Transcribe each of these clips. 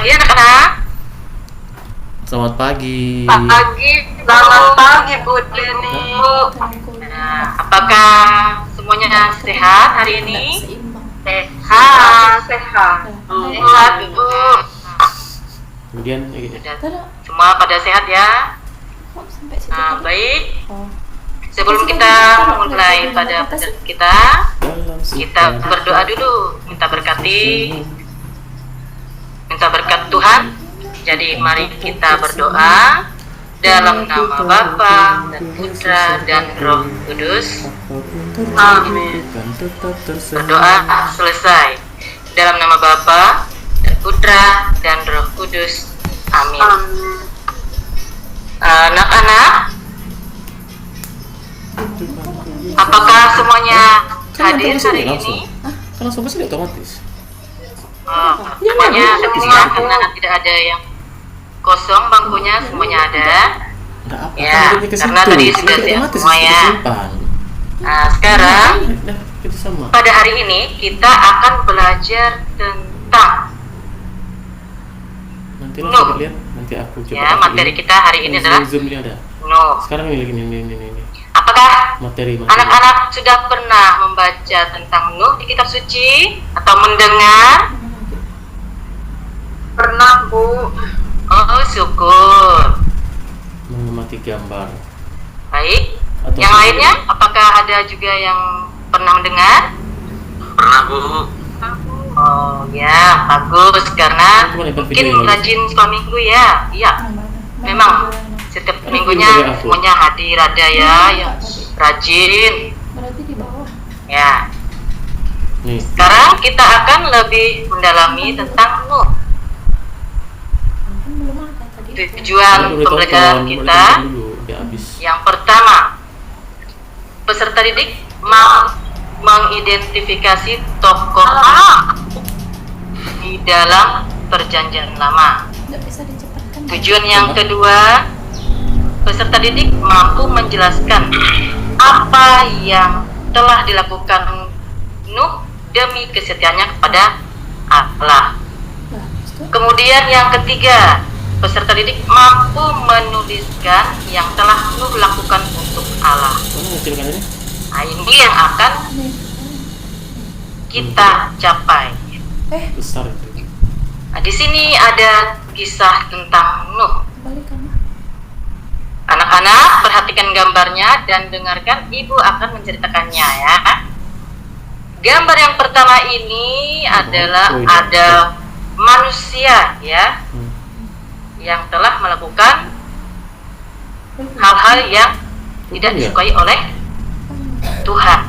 pagi anak-anak. Selamat pagi. Selamat pagi Bu Deni. Nah, apakah semuanya sehat hari ini? Sehat. Sehat Bu. Kemudian gini. Semua pada sehat ya? Nah, baik. Sebelum kita mulai pada pelajaran kita berdoa dulu, minta berkat Tuhan. Jadi mari kita berdoa dalam nama Bapa dan Putra dan Roh Kudus. Amin. Berdoa selesai. Dalam nama Bapa dan Putra dan Roh Kudus. Amin. Anak-anak, apakah semuanya hadir hari ini? Kan langsung masuk otomatis. Semuanya tersedia karena tidak ada yang kosong bangkunya, semuanya ada. Ya, karena tadi sudah siap semua ya. Nah, sekarang pada hari ini kita akan belajar tentang Nuh. Nanti aku coba. Ya, materi kita hari ini adalah Nuh. Sekarang ini. Apakah materi. Anak-anak sudah pernah membaca tentang Nuh di kitab suci atau mendengar? Pernah Bu. Oh, syukur. Mengamati gambar. Baik. Atau yang lainnya, apakah ada juga yang pernah mendengar? Pernah Bu. Oh ya, bagus karena mungkin rajin sekolah minggu ya. Iya. Memang setiap minggunya semuanya hadir ada ya, yang rajin. Berarti di bawah. Ya. Nih. Sekarang kita akan lebih mendalami tentang Nuh. Belum ada tadi. Tujuan pembelajaran kita yang pertama, peserta didik mengidentifikasi tokoh di dalam Perjanjian Lama. Nggak bisa dicepatkan. Tujuan yang kedua, peserta didik mampu menjelaskan apa yang telah dilakukan Nuh demi kesetiaannya kepada Allah. Kemudian yang ketiga, peserta didik mampu menuliskan yang telah Nuh lakukan untuk Allah. Nah, ini yang akan kita capai. Besar itu. Nah, di sini ada kisah tentang Nuh. Anak-anak, perhatikan gambarnya dan dengarkan ibu akan menceritakannya ya. Gambar yang pertama ini adalah ada manusia ya, yang telah melakukan hal-hal yang tidak disukai oleh Tuhan.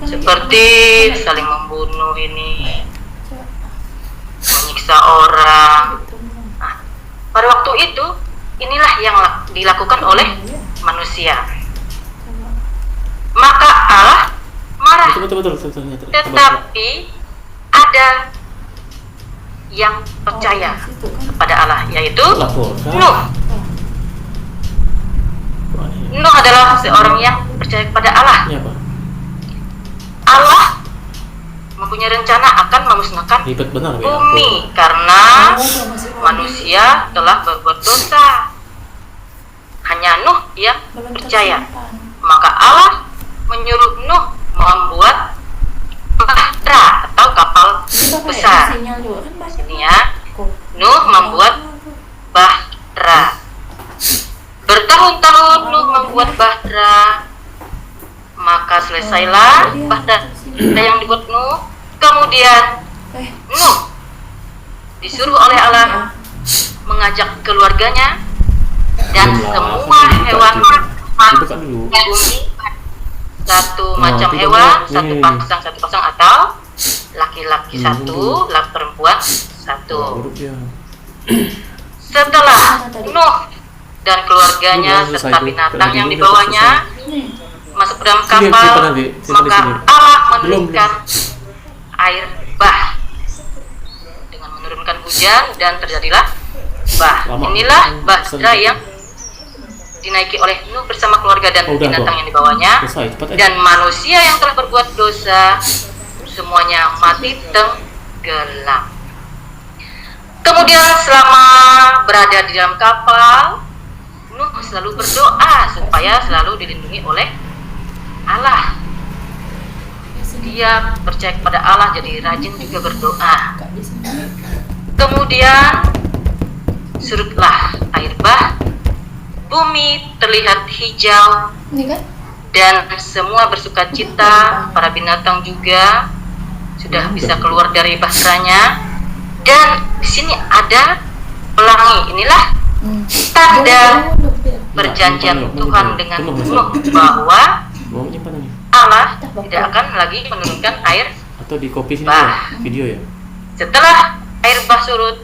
Seperti saling membunuh ini, menyiksa orang. Nah, pada waktu itu inilah yang dilakukan oleh manusia. Maka Allah marah. Betul. Tetapi ada yang percaya kepada Allah, yaitu Nuh. Nuh adalah seorang yang percaya kepada Allah. Allah mempunyai rencana akan memusnahkan bumi karena manusia telah berbuat dosa. Hanya Nuh yang percaya. Maka Allah menyuruh Nuh membuat bahtera atau kapal besar. Ini ya, Nuh membuat bahtera. Bertahun-tahun Nuh membuat bahtera. Maka selesailah bahtera yang dibuat Nuh. Kemudian Nuh disuruh oleh Allah mengajak keluarganya dan semua hewan bumi, satu macam hewan, satu pasang atau laki-laki satu, perempuan satu. Setelah Nuh dan keluarganya serta binatang yang dibawanya masuk ke dalam kapal, maka Allah menurunkan air bah dengan menurunkan hujan dan terjadilah bah. Inilah bahtera yang dinaiki oleh Nuh bersama keluarga dan binatang yang dibawanya. Dan manusia yang telah berbuat dosa semuanya mati tenggelam. selama berada di dalam kapal, Nuh selalu berdoa supaya selalu dilindungi oleh Allah. Dia percaya kepada Allah, jadi rajin juga berdoa. Kemudian surutlah air bah, bumi terlihat hijau, Ini kan? dan semua bersuka cita. Para binatang juga sudah bisa keluar dari bahteranya. Dan di sini ada pelangi. Inilah tanda perjanjian Tuhan dengan Nuh bahwa Mau nyimpan ini Allah tidak akan lagi menurunkan air atau di copy sini bah. ya, video ya. Setelah air bah surut,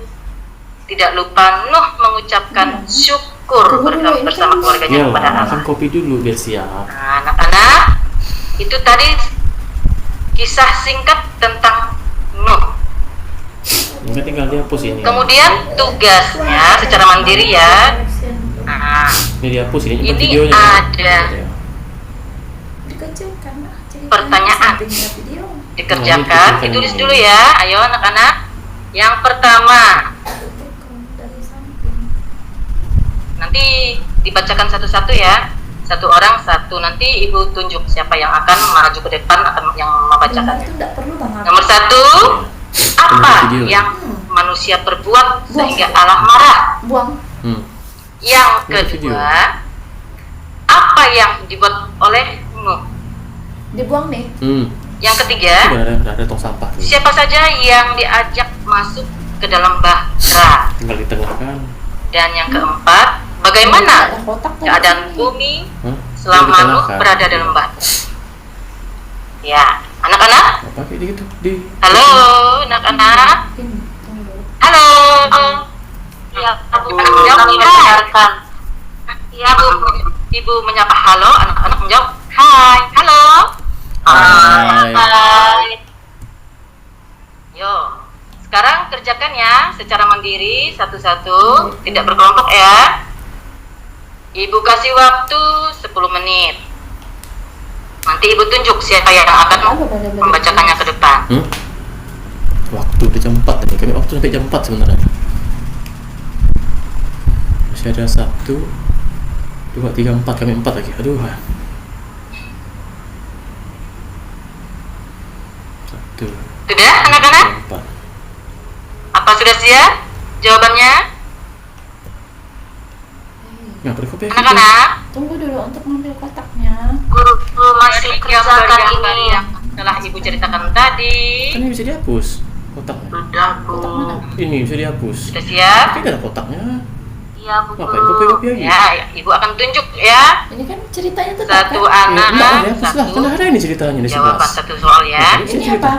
tidak lupa Nuh mengucapkan syukur bersama keluarganya Ya, kepada Allah. kan copy dulu biar siap. Nah, anak-anak, itu tadi kisah singkat tentang Nuh. Ini tinggal dihapus ini. Kemudian tugasnya secara mandiri ya. Nah, Ini dihapus ini ini videonya. ada Dikecilkan lah. pertanyaan. Sampingnya video. Dikerjakan, ditulis dulu ya. Ayo anak-anak. Yang pertama, Dari samping. nanti dibacakan satu-satu ya. Satu orang satu. Nanti ibu tunjuk siapa yang akan maju ke depan akan yang Benar membacakan. itu enggak perlu Bang. Nomor satu, apa Video. yang manusia perbuat sehingga Allah marah? Buang. Yang Itu video. kedua, apa yang dibuat oleh Nuh? Dibuang nih. Yang ketiga, Ada tong sampah tuh. siapa saja yang diajak masuk ke dalam bahtera? Tinggal ditengahkan. Dan yang keempat, bagaimana Ada kotak tadi keadaan sini. bumi Hah? selama Tinggal Nuh ditengahkan. berada dalam bahtera? Ya, anak-anak, Apa kayak gitu? Di halo anak-anak, Ini, tunggu. halo. Ya, Bu, kami mendengarkan. Ya, Bu, Ibu menyapa halo, anak-anak menjawab hai, halo. Hai. Hai. Yo, sekarang kerjakan ya secara mandiri satu-satu, tidak berkelompok ya. Ibu kasih waktu 10 menit. Nanti Ibu tunjuk siapa yang akan membacakannya ke depan. Waktu udah jam 4 tadi. Kami waktu sampai jam 4 sebenarnya. Masih ada 1 2 3 4, kami 4 lagi. Aduh. 1 Sudah anak-anak? 4. Apa sudah siap jawabannya? Nggak berkopi ya? Anak-anak, Tunggu dulu untuk ngambil kotaknya. guru masih kerjakan ini yang telah Ibu ceritakan tadi. Kan ini bisa dihapus kotaknya. Sudah, Bu. Kotak mana? Ini bisa dihapus. Sudah siap? Tapi nggak ada kotaknya. Iya, Bu. Ngapain kopi-kopi lagi? Ya, Ibu akan tunjuk ya. Ini kan ceritanya tetap Satu kan? anak, Nggak ada hapus lah. satu Kan ada ini ceritanya di jawaban 11. satu soal ya. Nah, bisa Ini cerita. apa?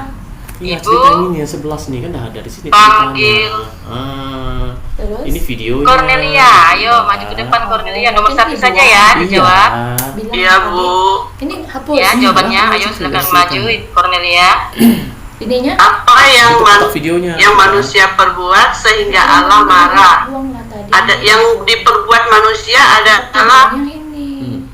Iya, Ibu cerita ini yang 11 nih kan ada di sini panggil ceritanya. Terus? Ini videonya. Cornelia, ayo maju ke depan Cornelia. Nomor Mungkin 1 saja Ibu. ya Iya. dijawab. Bilang Iya, tadi. Bu. Ini hapus. Ya, jawabannya. Iya, Ayo sudah silakan silakan. maju Cornelia. Ininya? Apa yang Itu kotak videonya. yang manusia perbuat sehingga Allah marah? Buang lah tadi. Ada yang diperbuat manusia adalah Yang ini.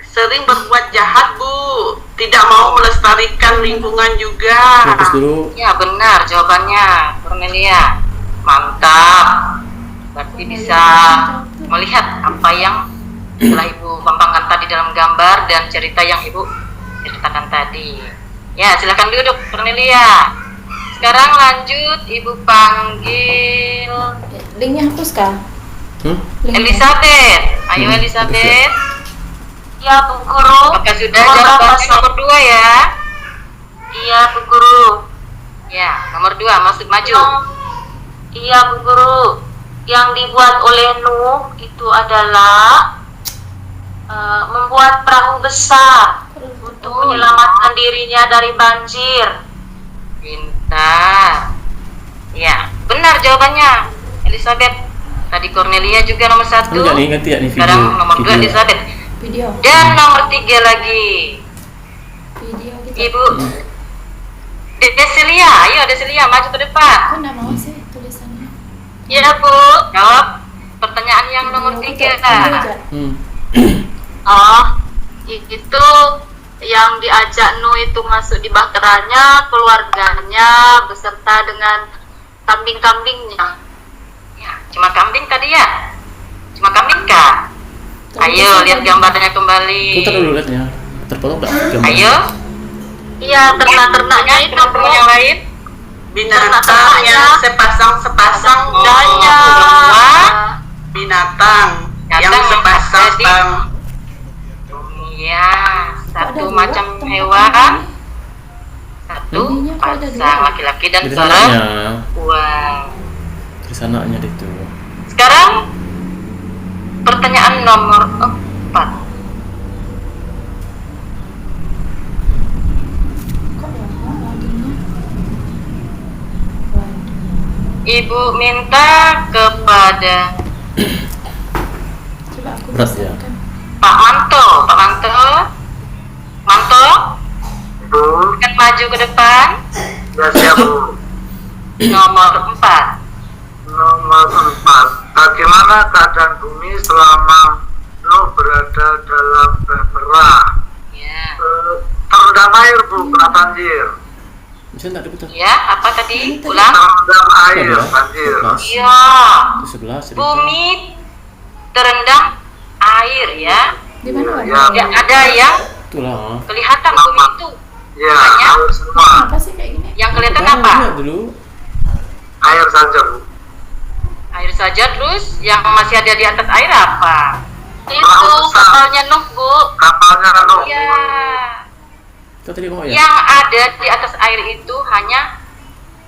sering berbuat jahat, Bu. Tidak mau melestarikan lingkungan juga. Fokus dulu. Ya, benar jawabannya Cornelia. Mantap. Berarti bisa melihat apa yang telah Ibu pampangkan tadi dalam gambar dan cerita yang Ibu ceritakan tadi. Ya, silakan duduk Cornelia. Sekarang lanjut, Ibu panggil Linknya hapus kah? Linknya. Elizabeth. Ayo Elizabeth. Iya, Bu Guru. Apakah sudah jawabannya nomor 2 ya? Iya, Bu Guru. Ya, nomor 2 masuk maju. Iya, Bu Guru. Yang dibuat oleh Nuh itu adalah membuat perahu besar untuk menyelamatkan dirinya dari banjir. Pintar. Ya, benar jawabannya Elizabeth. Tadi Cornelia juga nomor 1. Enggak nih, ganti ya nih video. Sekarang nomor 2 Video. Elizabeth. Video. Dan nomor 3 lagi Video gitu. Ibu Deselia. Ayo Deselia maju ke depan. Aku nggak mau sih tulisannya. Iya Bu. Jawab pertanyaan yang nomor 3. Video aja. Oh, itu yang diajak Nuh itu masuk di bahteranya, keluarganya beserta dengan kambing-kambingnya. Cuma kambing tadi ya? Cuma kambing kah? Ayo lihat gambarnya kembali. Putar dulu lihatnya. Terpotong nggak gambar? Ayo. Iya, ternak-ternaknya itu Teman-teman yang lain. Binatang yang sepasang-sepasang. banyak. Binatang yang sepasang. Iya, satu Ada macam dua hewan, satu Ininya kok ada pasang dua? laki-laki dan Di sananya. perempuan. Di sananya itu. Sekarang pertanyaan nomor 4. Kok lama lagunya? Waduh. Ibu minta kepada Coba aku Berat ya? besarkan. Pak Manto, Manto, Bu, akan maju ke depan. ya siap Bu. Nomor 4. Nomor 4. Bagaimana keadaan bumi selama Nuh berada dalam bahtera? Ya, Terendam air Bu, kena banjir. Bisa nggak diputar? ya apa tadi? Ulang. Terendam air, Ada. banjir. 11. Iya, Itu 11 cerita. bumi terendam air ya. Di mana Ya. Wan? Tidak ada yang Itulah. kelihatan bumi itu. Ya, Banyak. air semua. Apa sih kayak gini? Yang kelihatan Putar apa? lihat dulu. Air saja Bu. Air saja, terus yang masih ada di atas air apa? Itu kapalnya Nuh, Bu. Kapalnya Nuh. Ya, Kita tadi mau ya? yang ada di atas air itu hanya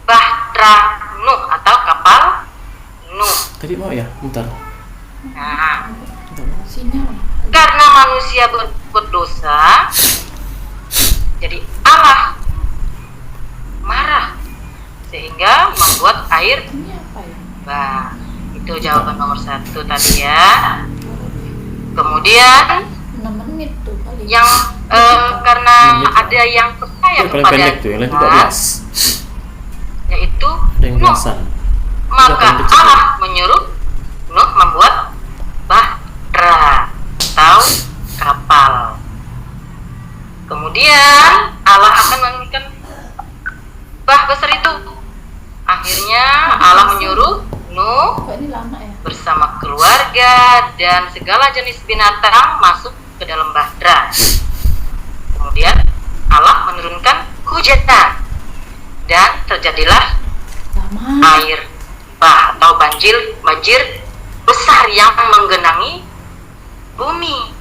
bahtera Nuh atau kapal Nuh. Tadi mau ya? Bentar. Nah, Sinyal. karena manusia berbuat dosa, jadi Allah marah sehingga membuat air Ini apa ya? bah. Itu jawaban nomor 1 tadi ya. Kemudian 6 menit tuh kali. yang karena Menit. ada yang percaya Yang paling kepada pendek tuh, yang lain Tuhan, 12. yaitu Ada yang Nuh. belasan. Maka paling kecil. Allah menyuruh Nuh membuat bahtera atau kapal. Kemudian Allah akan mengirimkan bah besar itu. Akhirnya Allah menyuruh Nuh Kok ini lama ya? bersama keluarga dan segala jenis binatang masuk ke dalam bahtera. Kemudian Allah menurunkan hujan dan terjadilah Lama. air bah atau banjir besar yang menggenangi bumi.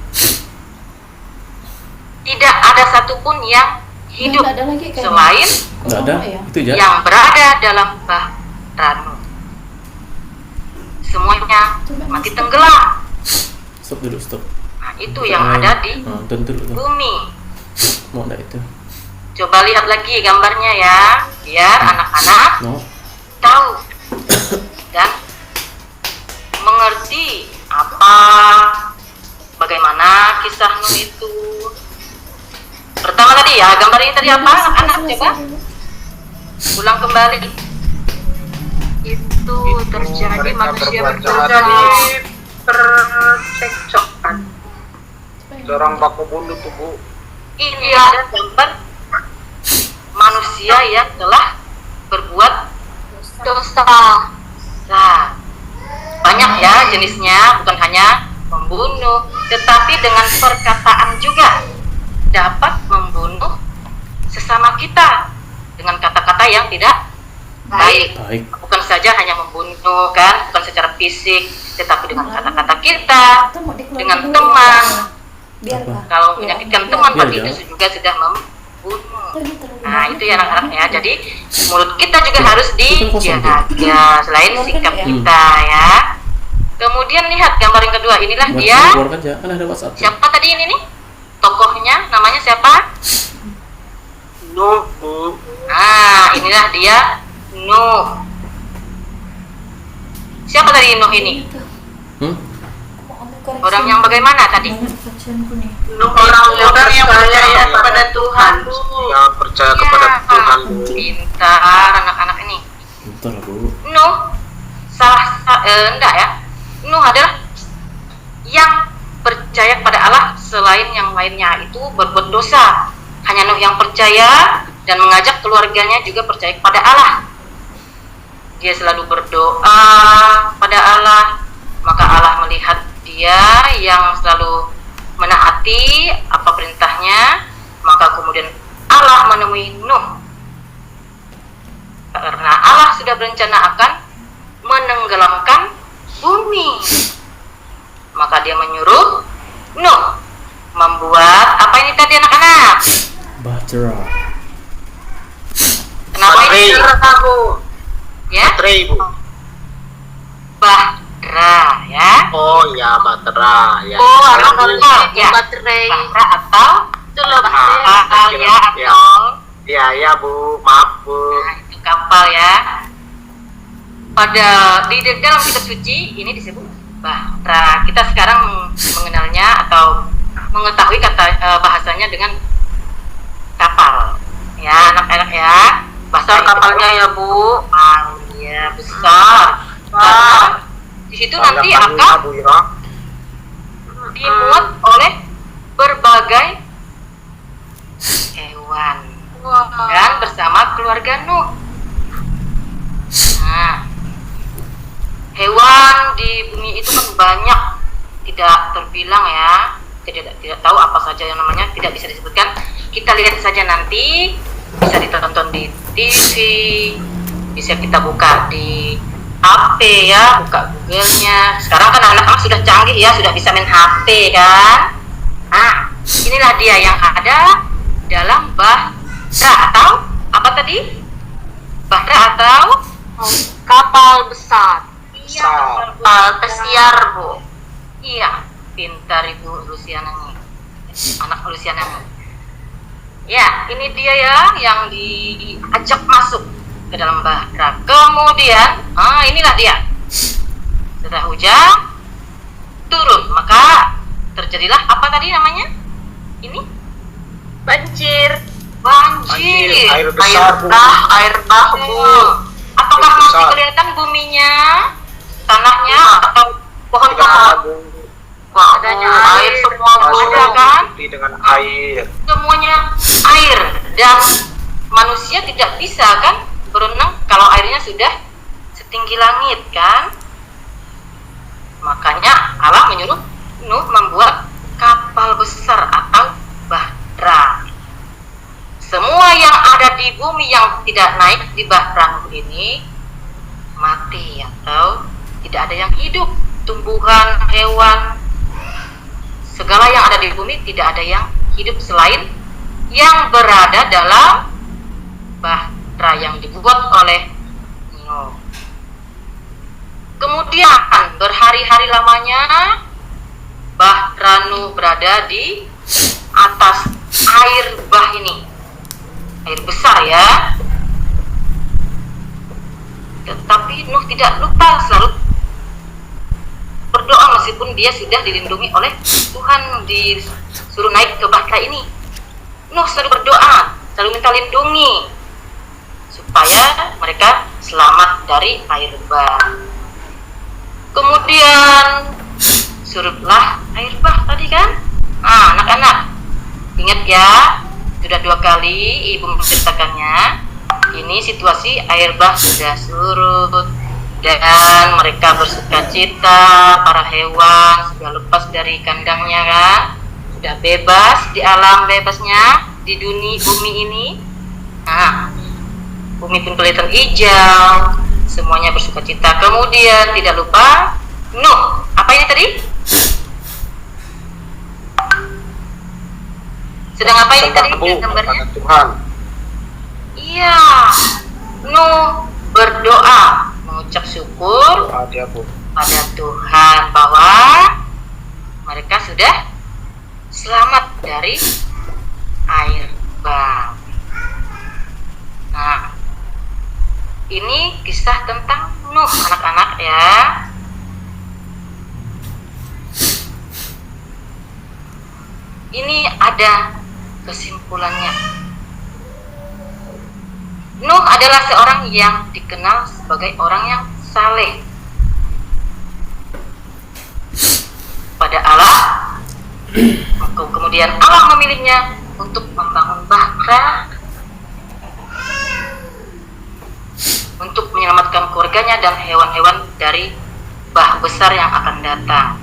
Tidak ada satupun yang hidup Nggak ada lagi kayaknya. selain Nggak ada. Lama ya? Itu aja. yang berada dalam bahtera Nuh. Semuanya Coba mati stop. tenggelam. Stop dulu, stop. Nah, itu yang ada di Tentu dulu. bumi. Mau enggak itu? Coba lihat lagi gambarnya ya, biar anak-anak No. tahu dan mengerti apa bagaimana kisah Nuh itu. Pertama tadi ya, gambarnya tadi apa anak-anak, coba ulang kembali. Itu terjadi manusia Terjadi berdosa. percekcokan. Orang baku bunuh tuh Bu. Ini ada gambar manusia yang telah berbuat Dosa. Nah, banyak ya jenisnya, bukan hanya membunuh, tetapi dengan perkataan juga dapat membunuh sesama kita dengan kata-kata yang tidak baik. Baik. Bukan saja hanya membunuh kan, bukan secara fisik, tetapi dengan kata-kata kita, Kita mau dikeluarin dengan dulu teman. ya. Biar Apa? lah. Kalau Ya, menyakitkan biar. teman, Iya, berarti iya. itu juga sudah membunuh. Terlalu Nah, banyak itu ya anak-anak ya. Jadi mulut kita juga Tuh, harus itu kan kosong tuh. dijaga selain sikap ya. kita ya. Kemudian lihat gambar yang kedua, inilah Buat dia. keluarkan aja. Kan ada WhatsApp. Siapa tadi ini nih? Tokohnya namanya siapa? Nuh Bu. Nah, inilah dia Nuh. Siapa tadi Nuh ini? Orang yang bagaimana tadi? Nuh orang yang percaya kepada Tuhan Bu. Ya percaya kepada Ya, Tuhan Bu. pintar anak-anak ini. Bentar lah, Bu. Nuh enggak ya. Nuh adalah yang percaya kepada Allah, selain yang lainnya itu berbuat dosa. Hanya Nuh yang percaya dan mengajak keluarganya juga percaya kepada Allah. Dia selalu berdoa pada kepada Allah, maka Allah melihat dia yang selalu menaati apa perintahnya, maka kemudian Allah menemui Nuh. Karena Allah sudah berencana akan menenggelamkan bumi, maka dia menyuruh Nuh membuat apa ini tadi anak-anak? Bahtera. Kenapa ini? Bu. Ya? Baterai, Bu. Bahtera, ya. Oh ya, baterai ya. Oh, anak Bahtera, ya. baterai. Bahtera atau Itu loh, kapal, ya, Ya. atau Ya, ya, Bu. Maaf, Bu. nah, itu kapal, ya. Pada di dalam kitab suci ini disebut Bahtera. Kita sekarang mengenalnya atau mengetahui kata bahasanya dengan kapal, ya anak-anak ya. Bahasa kapalnya ya Bu. Ya besar. Karena di situ nanti akan Bu ya. dimuat oleh berbagai hewan dan bersama keluarga Nuh. Nah, hewan di bumi itu kan banyak, tidak terbilang ya. Tidak tahu apa saja yang namanya, tidak bisa disebutkan. Kita lihat saja nanti, bisa ditonton di TV, bisa kita buka di HP ya, buka Google-nya. Sekarang kan anak-anak sudah canggih ya, sudah bisa main HP kan. Nah, inilah dia yang ada dalam Bahtera atau apa tadi? Bahtera atau Kapal besar. iya, Kapal pesiar, Bu. iya, pintar Ibu Luciana nih, anak Luciana nih. Ya, ini dia ya yang diajak masuk ke dalam Bahtera. Kemudian, inilah dia. Setelah hujan turun, maka terjadilah apa tadi namanya? Ini Banjir. banjir. Air besar, Bu. Air bah, Bu. Apakah Air masih besar. kelihatan buminya, tanahnya, atau Tidak pohon-pohon? ada, Bu. Adanya air semua, Bu. Ada kan? Diikuti dengan air. Semuanya air, dan manusia tidak bisa kan berenang kalau airnya sudah setinggi langit kan. Makanya Allah menyuruh Nuh membuat kapal besar atau Bahtera. Semua yang ada di bumi yang tidak naik di Bahtera Nuh ini mati atau tidak ada yang hidup. Tumbuhan, hewan, segala yang ada di bumi tidak ada yang hidup selain yang berada dalam Bahtera yang dibuat oleh Nuh. Kemudian berhari-hari lamanya Bahtera Nuh berada di atas air bah ini, air besar ya. Tetapi Nuh tidak lupa selalu berdoa meskipun dia sudah dilindungi oleh Tuhan, disuruh naik ke Bahtera ini. Nuh selalu berdoa, selalu minta lindungi supaya mereka selamat dari air bah. Kemudian surutlah air bah tadi kan. Anak-anak ingat ya, sudah 2 kali ibu menceritakannya. Ini situasi air bah sudah surut dan mereka bersuka cita. Para hewan sudah lepas dari kandangnya kan, sudah bebas di alam bebasnya di dunia bumi ini. Bumi pun kelihatan hijau, semuanya bersuka cita. Kemudian tidak lupa Nuh, apa ini tadi? Sedang apa ini tadi gambarnya? Kepada Tuhan. Iya, Nuh berdoa, mengucap syukur Doa dia, Bu. pada Tuhan bahwa mereka sudah selamat dari air bah. Nah, ini kisah tentang Nuh anak-anak ya. Ini ada kesimpulannya. Nuh adalah seorang yang dikenal sebagai orang yang saleh pada Allah. Kemudian Allah memilihnya untuk membangun Bahtera, untuk menyelamatkan keluarganya dan hewan-hewan dari bah besar yang akan datang.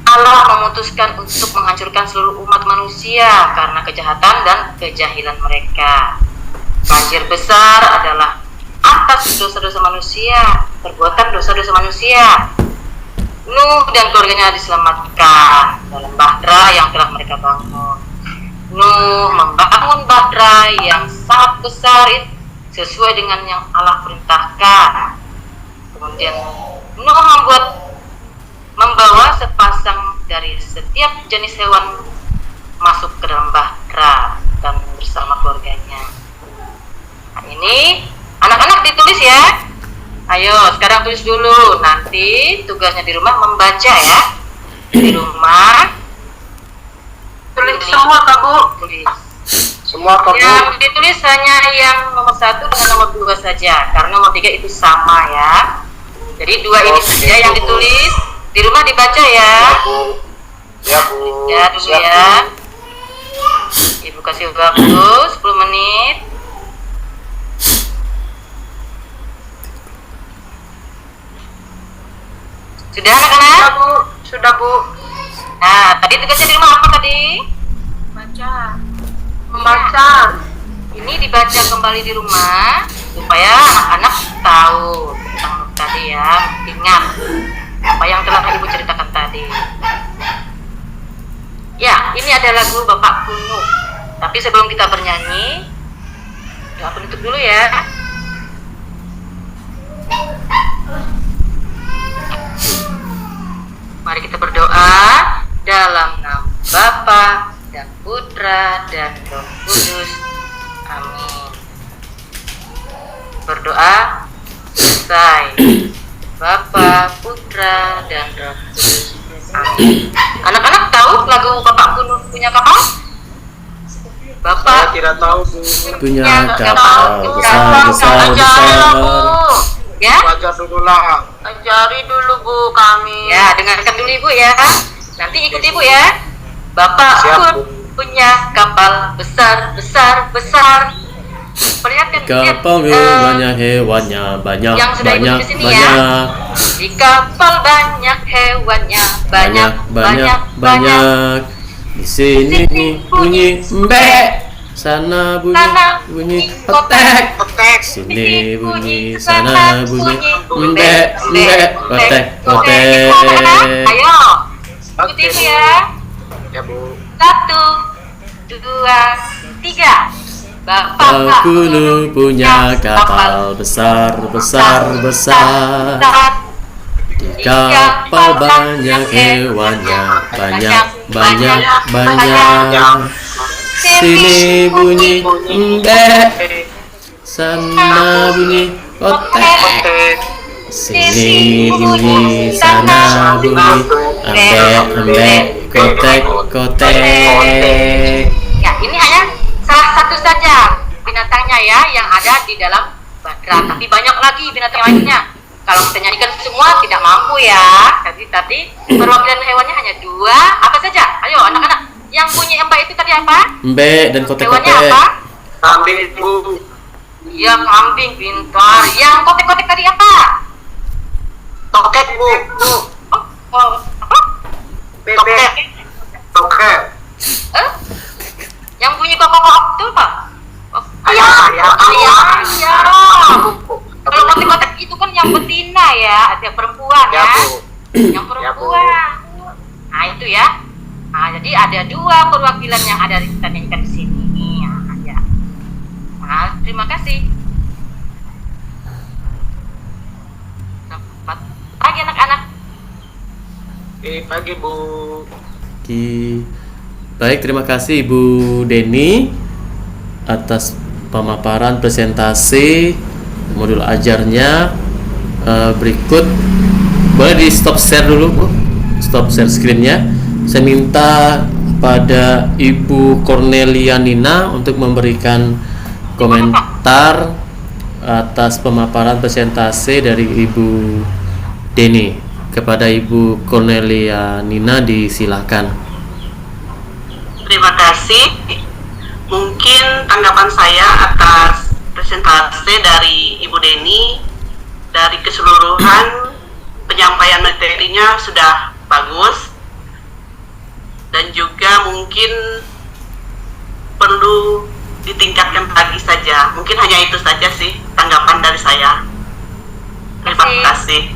Allah memutuskan untuk menghancurkan seluruh umat manusia karena kejahatan dan kejahilan mereka. Banjir besar adalah atas dosa-dosa manusia, perbuatan dosa-dosa manusia. Nuh dan keluarganya diselamatkan dalam bahtera yang telah mereka bangun. Nuh membangun bahtera yang sangat besar sesuai dengan yang Allah perintahkan. Kemudian Nuh membawa sepasang dari setiap jenis hewan masuk ke dalam bahtera dan bersama keluarganya. Nah, ini anak-anak ditulis ya. Ayo sekarang tulis dulu. Nanti tugasnya di rumah membaca ya. Di rumah Tulis semua Kak Bu. tulis. Semua Kak Bu. Yang ditulis hanya yang nomor 1 dengan nomor 2 saja, karena nomor 3 itu sama ya. Jadi 2 ini saja yang ditulis. Di rumah dibaca ya. Ya Bu. Ya dulu Siap, ya. Bu. Ibu kasih waktu 10 menit. Sudah Sudah anak-anak? Bu. Sudah Bu. Nah, tadi tugasnya di rumah apa tadi? Baca. Membaca. Ini dibaca kembali di rumah supaya anak-anak tahu tentang tadi ya, ingat apa yang telah ibu ceritakan tadi. Ya, ini ada lagu Bapak Kuno. Tapi sebelum kita bernyanyi, doa penutup dulu ya. Mari kita berdoa dalam nama Bapa dan Putra dan Roh Kudus. Amin. Berdoa selesai. Bapa, Putra, dan Roh Kudus. Amin. Anak-anak tahu lagu Bapak Kuno punya kapal? Saya Bapak tidak tahu Bu. Punya kapal besar Ajarin Bu. ya? Belajar dulu lah. Ajari dulu Bu kami. Ya, dengarkan dulu Ibu ya. Nanti ikut Ibu ya. Bapak Siap, Kun Bu. punya kapal besar. Perlihatkan kapal banyak hewannya, banyak Yang sudah Ibu banyak tulis ini ya. banyak Di kapal banyak hewannya, banyak banyak. Di sini bunyi mbek, sana bunyi petek. Petek. Sini bunyi, sana bunyi mbek, petek, petek. Ayo, ikuti Ibu ya. Ya Bu. 1, 2, 3. Bapak Kuno punya kapal besar. Di kapal banyak hewannya, banyak. Sini bunyi mbek, sana bunyi kotek. Petek. Sini bunyi, sana bunyi mbek, kotek. Ya, ini hanya salah satu saja binatangnya ya yang ada di dalam bahtera. Tapi banyak lagi binatang lainnya. Kalau kita nyanyikan semua tidak mampu ya. Tadi perwakilan hewannya hanya 2. Apa saja? Ayo anak-anak. Yang bunyi mbak itu tadi apa? Mbek dan Hewannya kotek-kotek. apa? Kambing Bu. Iya, kambing, pintar. Yang kotek-kotek tadi apa? Toket Bu. Apa? Bebek. Toket. Yang bunyi kokok itu apa? Ayam. Kalau kotek-kotek itu kan yang betina ya, ada perempuan Ya ya. Bu. Yang perempuan. Nah itu ya. Nah jadi ada 2 perwakilan yang ada kita nyanyikan di sini. Nah, ya. Nah terima kasih. Selamat pagi anak-anak. Pagi Bu. Baik, terima kasih Ibu Deni atas pemaparan presentasi modul ajarnya. Berikut boleh di stop share dulu Bu. Stop share screen-nya. Saya minta pada Ibu Cornelia Nina untuk memberikan komentar atas pemaparan presentasi dari Ibu Deni. Kepada Ibu Cornelia Nina disilahkan. Terima kasih. Mungkin tanggapan saya atas presentasi dari Ibu Deni dari keseluruhan pencapaian materinya sudah bagus, dan juga mungkin perlu ditingkatkan lagi saja. Mungkin hanya itu saja sih tanggapan dari saya. Terima kasih.